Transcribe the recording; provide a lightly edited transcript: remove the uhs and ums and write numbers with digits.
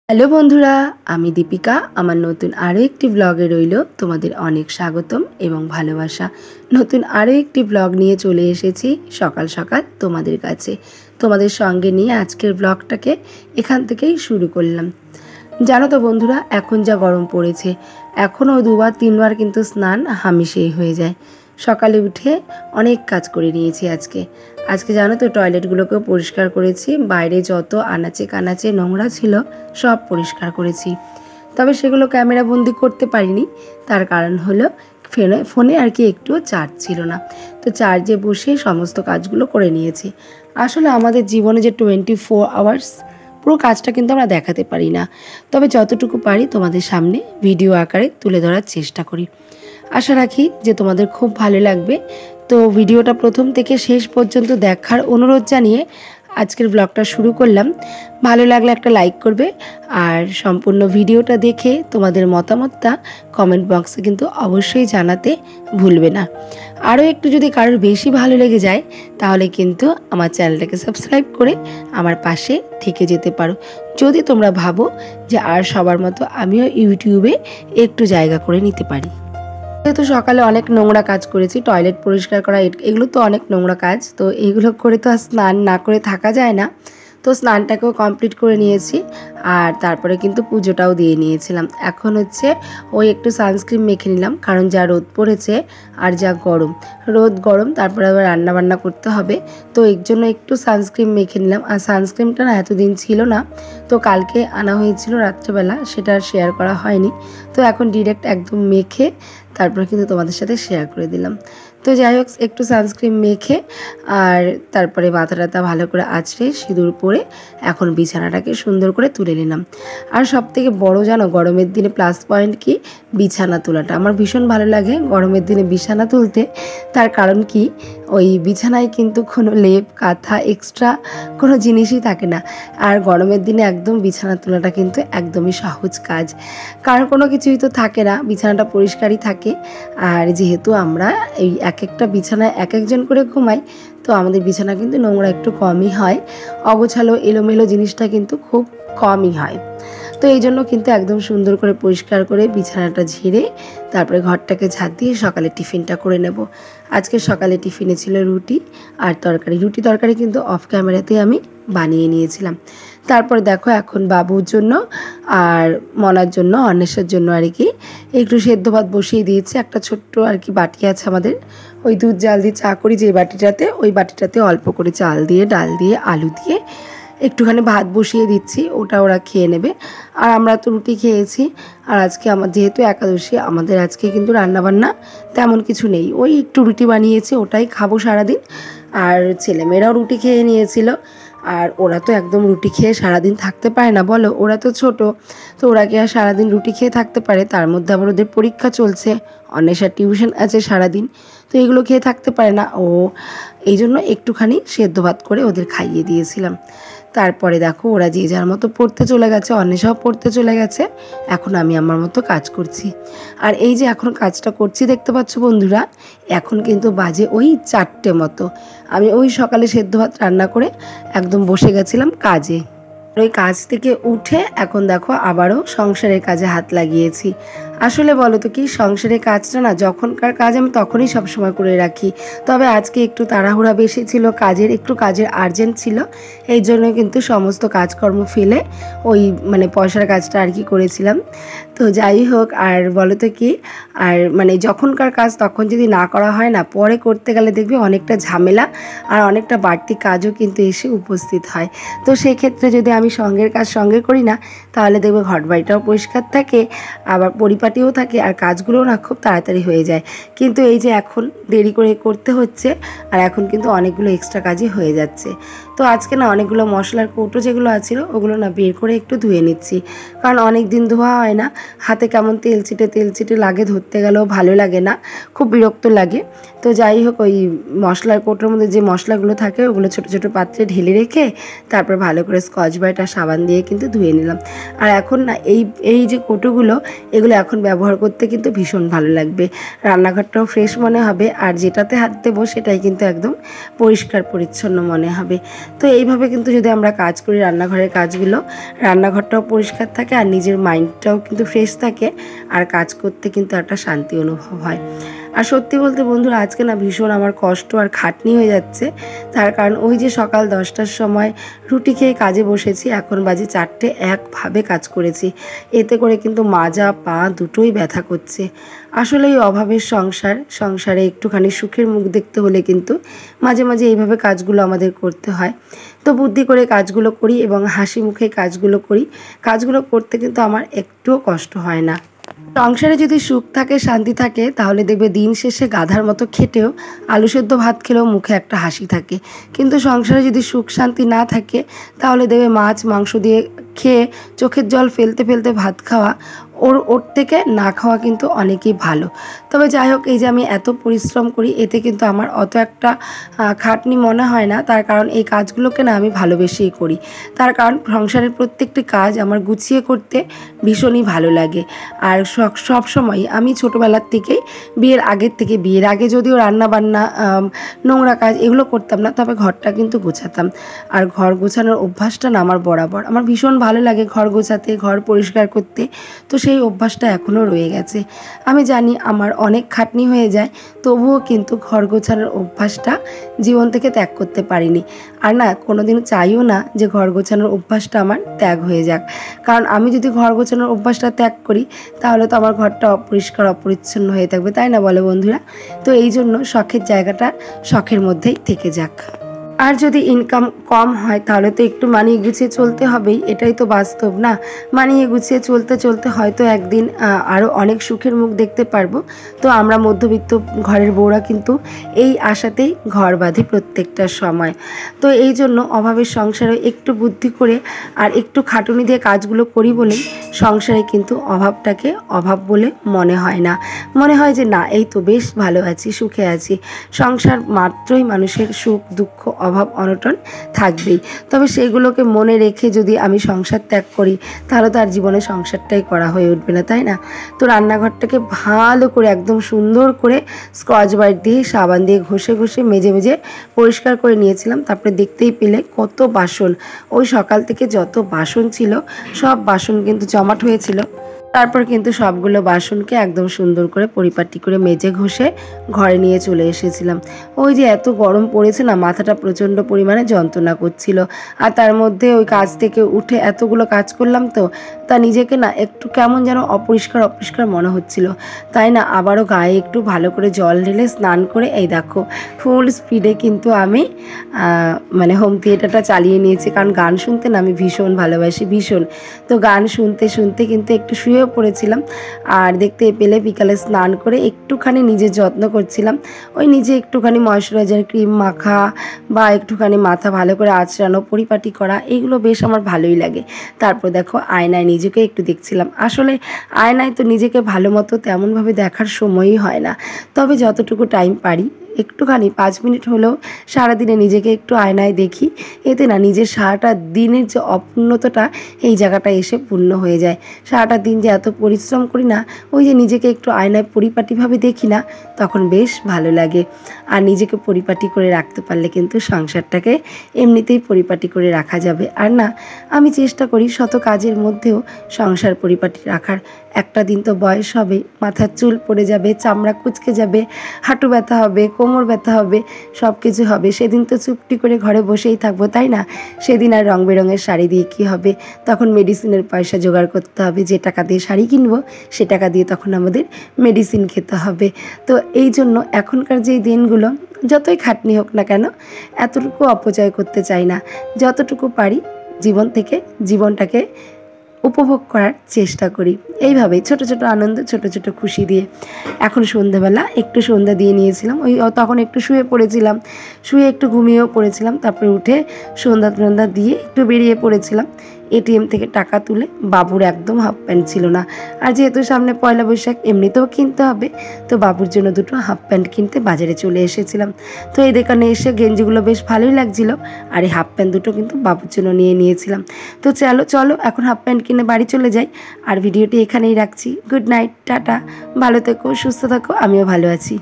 Hello বন্ধুরা, আমি দীপিকা। আমার নতুন আরও একটি ব্লগে রইল তোমাদের অনেক স্বাগতম এবং ভালোবাসা। নতুন আরও একটি ব্লগ নিয়ে চলে এসেছি সকাল সকাল তোমাদের কাছে। তোমাদের সঙ্গে নিয়ে আজকের ব্লগটাকে এখান থেকেই শুরু করলাম। জানো তো বন্ধুরা, এখন যা গরম পড়েছে, এখনও 2-3 বার কিন্তু স্নান হামেশাই হয়ে যায়। সকালে উঠে অনেক কাজ করে নিয়েছি আজকে জানো তো, টয়লেটগুলোকেও পরিষ্কার করেছি। বাইরে যত আনাচে কানাচে নোংরা ছিল সব পরিষ্কার করেছি। তবে সেগুলো ক্যামেরা বন্দি করতে পারিনি। তার কারণ হলো ফোনে আর কি একটুও চার্জ ছিল না, তো চার্জে বসে সমস্ত কাজগুলো করে নিয়েছি। আসলে আমাদের জীবনে যে 24 আওয়ার্স পুরো কাজটা কিন্তু আমরা দেখাতে পারি না, তবে যতটুকু পারি তোমাদের সামনে ভিডিও আকারে তুলে ধরার চেষ্টা করি। আশা রাখি যে তোমাদের খুব ভালো লাগবে। তো ভিডিওটা প্রথম থেকে শেষ পর্যন্ত দেখার অনুরোধ জানিয়ে আজকের ব্লগটা শুরু করলাম। ভালো লাগলে একটা লাইক করবে, আর সম্পূর্ণ ভিডিওটা দেখে তোমাদের মতামতটা কমেন্ট বক্সে কিন্তু অবশ্যই জানাতে ভুলবে না। আরও একটু যদি কারোর বেশি ভালো লেগে যায় তাহলে কিন্তু আমার চ্যানেলটাকে সাবস্ক্রাইব করে আমার পাশে থেকে যেতে পারো, যদি তোমরা ভাবো যে আর সবার মতো আমিও ইউটিউবে একটু জায়গা করে নিতে পারি। যেহেতু সকালে অনেক নোংরা কাজ করেছি, টয়লেট পরিষ্কার করা, এগুলো তো অনেক নোংরা কাজ, তো এইগুলো করে তো আর স্নান না করে থাকা যায় না। তো স্নানটাকেও কমপ্লিট করে নিয়েছি, আর তারপরে কিন্তু পুজোটাও দিয়ে নিয়েছিলাম। এখন হচ্ছে ওই একটু সানস্ক্রিন মেখে নিলাম, কারণ যা রোদ পড়েছে আর যা গরম, তারপরে আবার রান্না বান্না করতে হবে, তো এর জন্য একটু সানস্ক্রিন মেখে নিলাম। আর সানস্ক্রিনটা না এতদিন ছিল না, তো কালকে আনা হয়েছিল রাত্রেবেলা, সেটা আর শেয়ার করা হয়নি। তো এখন ডিরেক্ট একদম মেখে তারপরে কিন্তু তোমাদের সাথে শেয়ার করে দিলাম। তো যাই হোক, একটু সানস্ক্রিন মেখে আর তারপরে মাথাটা ভালো করে আঁচড়ে সিঁদুর পরে এখন বিছানাটাকে সুন্দর করে তুলে নিলাম। আর সবথেকে বড় জানো, গরমের দিনে প্লাস পয়েন্ট কি, বিছানা তোলাটা আমার ভীষণ ভালো লাগে গরমের দিনে বিছানা তুলতে। তার কারণ কি, ওই বিছানায় কিন্তু কোনো লেপ কাঁথা এক্সট্রা কোনো জিনিসই থাকে না। আর গরমের দিনে একদম বিছানা তোলাটা কিন্তু একদমই সহজ কাজ, কারণ কোনো কিছুই তো থাকে না, বিছানাটা পরিষ্কারই থাকে। আর যেহেতু আমরা এই এক একটা বিছানায় এক একজন করে ঘুমাই, তো আমাদের বিছানা কিন্তু নোংরা একটু কমই হয়, অগোছালো এলোমেলো জিনিসটা কিন্তু খুব কমই হয়। তো এই জন্য কিন্তু একদম সুন্দর করে পরিষ্কার করে বিছানাটা ঝেড়ে তারপরে ঘরটাকে ঝাড় দিয়ে সকালে টিফিনটা করে নেব। আজকে সকালে টিফিনে ছিল রুটি আর তরকারি কিন্তু অফ ক্যামেরাতে আমি বানিয়ে নিয়েছিলাম। তারপর দেখো এখন বাবুর জন্য আর মনার জন্য, অন্বেষার জন্য আর কি একটু সেদ্ধ ভাত বসিয়ে দিয়েছি। একটা ছোট্ট আর কি বাটি আছে আমাদের, ওই দুধ জাল দিয়ে চা করি যে বাটিটাতে, ওই বাটিটাতে অল্প করে চাল দিয়ে ডাল দিয়ে আলু দিয়ে একটুখানি ভাত বসিয়ে দিচ্ছি, ওটা ওরা খেয়ে নেবে। আর আমরা তো রুটি খেয়েছি। আর আজকে আমার যেহেতু একাদশী, আমাদের আজকে কিন্তু রান্নাবান্না তেমন কিছু নেই, ওই একটু রুটি বানিয়েছি, ওটাই খাবো সারাদিন। আর ছেলেমেয়েরাও রুটি খেয়ে নিয়েছিল। আর ওরা তো একদম রুটি খেয়ে সারাদিন থাকতে পারে না, বলো, ওরা তো ছোট, তো ওরা কি আর সারাদিন রুটি খেয়ে থাকতে পারে? তার মধ্যে আবার ওদের পরীক্ষা চলছে, অন্বেষার টিউশন আছে সারাদিন, তো এগুলো খেয়ে থাকতে পারে না ও, এই জন্য একটুখানি সেদ্ধ ভাত করে ওদের খাইয়ে দিয়েছিলাম। তারপরে দেখো ওরা যে যার মতো পড়তে চলে গেছে, অন্বেষাও পড়তে চলে গেছে, এখন আমি আমার মতো কাজ করছি। আর এই যে এখন কাজটা করছি দেখতে পাচ্ছ বন্ধুরা, এখন কিন্তু বাজে ওই 4টে মতো। আমি ওই সকালে সেদ্ধ ভাত রান্না করে একদম বসে গেছিলাম কাজে। ওই কাজ থেকে উঠে এখন দেখো আবারও সংসারের কাজে হাত লাগিয়েছি। আসলে বলো তো কি, সংসারের কাজটা না যখনকার কাজ আমি তখনই সবসময় করে রাখি, তবে আজকে একটু তাড়াহুড়া বেশি ছিল, কাজের আর্জেন্ট ছিল, এই জন্য কিন্তু সমস্ত কাজকর্ম ফেলে ওই মানে পয়সার কাজটা আর কি করেছিলাম। তো যাই হোক, আর বলো তো কি, আর মানে যখনকার কাজ তখন যদি না করা হয় না, পরে করতে গেলে দেখবে অনেকটা ঝামেলা আর অনেকটা বাড়তি কাজও কিন্তু এসে উপস্থিত হয়। তো সেই ক্ষেত্রে যদি আমি সঙ্গের কাজ সঙ্গে করি না, তাহলে দেখবে ঘর বাড়িটাও পরিষ্কার থাকে, আবার পরিপাটিও থাকে, আর কাজগুলোও না খুব তাড়াতাড়ি হয়ে যায়। কিন্তু এই যে এখন দেরি করে করতে হচ্ছে, আর এখন কিন্তু অনেকগুলো এক্সট্রা কাজই হয়ে যাচ্ছে। তো আজকে না অনেকগুলো মশলার কৌটো যেগুলো আছিল ওগুলো না বের করে একটু ধুয়ে নিচ্ছি, কারণ অনেক দিন ধোয়া হয় না, হাতে কেমন তেল চিটে লাগে, ধরতে গেলেও ভালো লাগে না, খুব বিরক্ত লাগে। তো যাই হোক, ওই মশলার কৌটোর মধ্যে যে মশলাগুলো থাকে ওগুলো ছোটো ছোটো পাত্রে ঢেলে রেখে তারপর ভালো করে স্কচ ব্রাইট কড়াইটা সাবান দিয়ে কিন্তু ধুয়ে নিলাম। আর এখন না এই যে কৌটোগুলো এগুলো এখন ব্যবহার করতে কিন্তু ভীষণ ভালো লাগবে, রান্নাঘরটাও ফ্রেশ মনে হবে, আর যেটাতে হাত দেবো সেটাই কিন্তু একদম পরিষ্কার পরিচ্ছন্ন মনে হবে। তো এইভাবে কিন্তু যদি আমরা কাজ করি রান্নাঘরের কাজগুলো, রান্নাঘরটাও পরিষ্কার থাকে আর নিজের মাইন্ডটাও কিন্তু ফ্রেশ থাকে, আর কাজ করতে কিন্তু একটা শান্তি অনুভব হয়। আর সত্যি বলতে বন্ধুরা আজকে না ভীষণ আমার কষ্ট আর খাটনি হয়ে যাচ্ছে, তার কারণ ওই যে সকাল 10টার সময় রুটি খেয়ে কাজে বসেছি, এখন বাজে 4টে, একভাবে কাজ করেছি। এতে করে কিন্তু মাজা পা দুটোই ব্যথা করছে। আসলে এই অভাবের সংসারে একটুখানি সুখের মুখ দেখতে হলে কিন্তু মাঝে মাঝে এইভাবে কাজগুলো আমাদের করতে হয়। তো বুদ্ধি করে কাজগুলো করি এবং হাসি মুখে কাজগুলো করি। কাজগুলো করতে কিন্তু আমার একটুও কষ্ট হয় না। সংসারে যদি সুখ থাকে, শান্তি থাকে, তাহলে দেখবে দিন শেষে গাধার মতো খেটেও আলু সেদ্ধ ভাত খেলেও মুখে একটা হাসি থাকে। কিন্তু সংসারে যদি সুখ শান্তি না থাকে, তাহলে দেখবে মাছ মাংস দিয়ে খেয়ে চোখের জল ফেলতে ফেলতে ভাত খাওয়া ওর থেকে না খাওয়া কিন্তু অনেকই ভালো। তবে যাই হোক, এই যে আমি এত পরিশ্রম করি এতে কিন্তু আমার অত একটা খাটনি মনে হয় না, তার কারণ এই কাজগুলোকে না আমি ভালোবেসেই করি। তার কারণ সংসারের প্রত্যেকটি কাজ আমার গুছিয়ে করতে ভীষণই ভালো লাগে। আর সব সময় আমি ছোটোবেলার থেকেই বিয়ের আগে যদিও রান্না বান্না নোংরা কাজ এগুলো করতাম না, তবে ঘরটা কিন্তু গোছাতাম। আর ঘর গোছানোর অভ্যাসটা না আমার বরাবর, আমার ভীষণ ভালো লাগে ঘর গোছাতে, ঘর পরিষ্কার করতে। তো সেই অভ্যাসটা এখনও রয়ে গেছে। আমি জানি আমার অনেক খাটনি হয়ে যায়, তবুও কিন্তু ঘর গোছানোর অভ্যাসটা জীবন থেকে ত্যাগ করতে পারিনি। আর না কোনোদিন চাইও না যে ঘর গোছানোর অভ্যাসটা আমার ত্যাগ হয়ে যাক, কারণ আমি যদি ঘর গোছানোর অভ্যাসটা ত্যাগ করি তাহলে তো আমার ঘরটা অপরিষ্কার অপরিচ্ছন্ন হয়ে থাকবে, তাই না বলে বন্ধুরা? তো এই জন্য শখের জায়গাটা শখের মধ্যেই থেকে যাক। আর যদি ইনকাম কম হয় তাহলে তো একটু মানিয়ে গুছিয়ে চলতে হবেই, এটাই তো বাস্তব না? মানিয়ে গুছিয়ে চলতে চলতে হয়তো একদিন আরও অনেক সুখের মুখ দেখতে পারবো। তো আমরা মধ্যবিত্ত ঘরের বউরা কিন্তু এই আশাতেই ঘর বাঁধি প্রত্যেকটা সময়। তো এই জন্য অভাবের সংসারে একটু বুদ্ধি করে আর একটু খাটুনি দিয়ে কাজগুলো করি বলেই সংসারে কিন্তু অভাবটাকে অভাব বলে মনে হয় না। মনে হয় যে না, এই তো বেশ ভালো আছি, সুখে আছি। সংসার মাত্রই মানুষের সুখ দুঃখ অভাব অনটন থাকবেই, তবে সেগুলোকে মনে রেখে যদি আমি সংসার ত্যাগ করি তাহলে তো আর জীবনে সংসারটাই করা হয়ে উঠবে না, তাই না? তো রান্নাঘরটাকে ভালো করে একদম সুন্দর করে স্কচ ব্রাইট দিয়ে সাবান দিয়ে ঘষে ঘষে মেজে মেজে পরিষ্কার করে নিয়েছিলাম। তারপরে দেখতেই পেলে কত বাসন, ওই সকাল থেকে যত বাসন ছিল সব বাসন কিন্তু জমাট হয়েছিল। তারপর কিন্তু সবগুলো বাসনকে একদম সুন্দর করে পরিপাটি করে মেজে ঘষে ঘরে নিয়ে চলে এসেছিলাম। ওই যে এত গরম পড়েছে না, মাথাটা প্রচণ্ড পরিমাণে যন্ত্রণা করছিল। আর তার মধ্যে ওই কাজ থেকে উঠে এতগুলো কাজ করলাম, তো তা নিজেকে না একটু কেমন যেন অপরিষ্কার অপরিষ্কার মনে হচ্ছিল। তাই না আবারও গায়ে একটু ভালো করে জল ঢেলে স্নান করে এই দেখো ফুল স্পিডে কিন্তু আমি মানে হোম থিয়েটারটা চালিয়ে নিয়েছি, কারণ গান শুনতে না আমি ভীষণ ভালোবাসি, ভীষণ। তো গান শুনতে শুনতে কিন্তু একটু শুয়েও পড়েছিলাম। আর দেখতে পেলে বিকালে স্নান করে একটুখানি নিজের যত্ন করছিলাম। ওই নিজে একটুখানি ময়শ্চারাইজার ক্রিম মাখা বা একটুখানি মাথা ভালো করে আঁচড়ানো, পরিপাটি করা, এইগুলো বেশ আমার ভালোই লাগে। তারপর দেখো আয়নায় নিজেকে একটু দেখছিলাম। আসলে আয়নায় তো নিজেকে ভালো মতো তেমনভাবে দেখার সময়ই হয় না, তবে যতটুকু টাইম পারি একটুখানি 5 মিনিট হলেও সারাদিনে নিজেকে একটু আয়নায় দেখি। এতে না নিজের সারাটা দিনের যে অপূর্ণতাটা এই জায়গাটা এসে পূর্ণ হয়ে যায়। সারাটা দিন যে এত পরিশ্রম করি না, ওই যে নিজেকে একটু আয়নায় পরিপাটিভাবে দেখি না, তখন বেশ ভালো লাগে। আর নিজেকে পরিপাটি করে রাখতে পারলে কিন্তু সংসারটাকে এমনিতেই পরিপাটি করে রাখা যাবে। আর না আমি চেষ্টা করি শত কাজের মধ্যেও সংসার পরিপাটি রাখার। একটা দিন তো বয়স হবে, মাথার চুল পড়ে যাবে, চামড়া কুঁচকে যাবে, হাঁটু ব্যথা হবে, কোমর ব্যথা হবে, সব কিছু হবে। সেদিন তো চুপটি করে ঘরে বসেই থাকবো, তাই না? সেদিন আর রং বেরঙের শাড়ি দিয়ে কী হবে? তখন মেডিসিনের পয়সা জোগাড় করতে হবে। যে টাকা দিয়ে শাড়ি কিনবো সে টাকা দিয়ে তখন আমাদের মেডিসিন খেতে হবে। তো এই জন্য এখনকার যেই দিনগুলো যতই খাটনি হোক না কেন, এতটুকু অপচয় করতে চাই না। যতটুকু পারি জীবনটাকে উপভোগ করার চেষ্টা করি। এইভাবেই ছোট ছোট আনন্দ, ছোট ছোট খুশি দিয়ে। এখন সন্ধ্যাবেলা একটু সন্ধ্যা দিয়ে নিয়েছিলাম, তখন একটু শুয়ে পড়েছিলাম, শুয়ে একটু ঘুমিয়েও পড়েছিলাম। তারপরে উঠে সন্ধ্যা দিয়ে একটু বেরিয়ে পড়েছিলাম। এটিএম থেকে টাকা তুলে বাবুর একদম হাফ প্যান্ট ছিল না। আর যেহেতু সামনে পয়লা বৈশাখ এমনিতেও কিনতে হবে, তো বাবুর জন্য দুটো হাফ প্যান্ট কিনতে বাজারে চলে এসেছিলাম। তো এই দোকানে এসে গেঞ্জিগুলো বেশ ভালোই লাগছিল, আর এই হাফ প্যান্ট দুটো কিন্তু বাবুর জন্য নিয়েছিলাম। তো চলো এখন হাফ প্যান্ট কিনে বাড়ি চলে যাই। আর ভিডিওটি এখানেই রাখছি। গুড নাইট, টাটা, ভালো থেকো, সুস্থ থাকো, আমিও ভালো আছি।